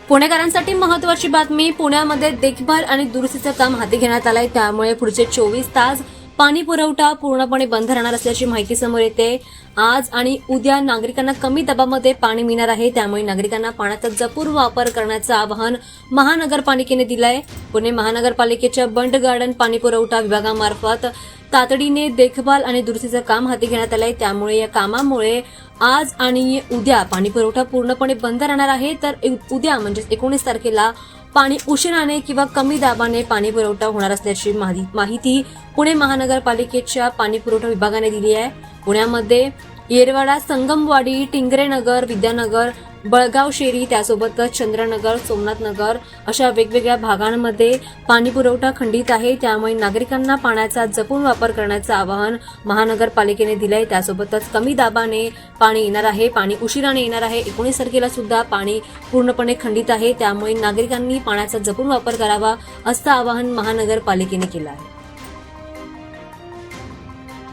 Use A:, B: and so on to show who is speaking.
A: पुणेकरांसाठी महत्त्वाची बातमी. पुण्यामध्ये देखभाल आणि दुरुस्तीचं काम हाती घेण्यात आलंय. त्यामुळे पुढचे 24 तास पाणी पुरवठा पूर्णपणे बंद राहणार असल्याची माहिती समोर येते. आज आणि उद्या नागरिकांना कमी दाबामध्ये पाणी मिळणार आहे. त्यामुळे नागरिकांना पाण्याचा जपून वापर करण्याचं आवाहन महानगरपालिकेने दिलंय. पुणे महानगरपालिकेच्या बंड गार्डन पाणी पुरवठा विभागामार्फत तातडीने देखभाल आणि दुरुस्तीचं काम हाती घेण्यात आलंय. त्यामुळे या कामामुळे आज आणि उद्या पाणी पुरवठा पूर्णपणे बंद राहणार आहे. तर उद्या म्हणजे 19 तारखेला पाणी उशिराने किंवा कमी दाबाने पाणी पुरवठा होणार असल्याची माहिती पुणे महानगरपालिकेच्या पाणी पुरवठा विभागाने दिली आहे. पुण्यामध्ये येरवाडा, संगमवाडी, टिंगरेनगर, विद्यानगर, बळगाव शेरी, त्यासोबतच चंद्रनगर, सोमनाथनगर अशा वेगवेगळ्या भागांमध्ये पाणी पुरवठा खंडित आहे. त्यामुळे नागरिकांना पाण्याचा जपून वापर करण्याचं आवाहन महानगरपालिकेने दिलंय. त्यासोबतच कमी दाबाने पाणी येणार आहे, पाणी उशिराने येणार आहे. 19 तारखेला सुद्धा पाणी पूर्णपणे खंडित आहे. त्यामुळे नागरिकांनी पाण्याचा जपून वापर करावा असं आवाहन महानगरपालिकेने केलं आहे.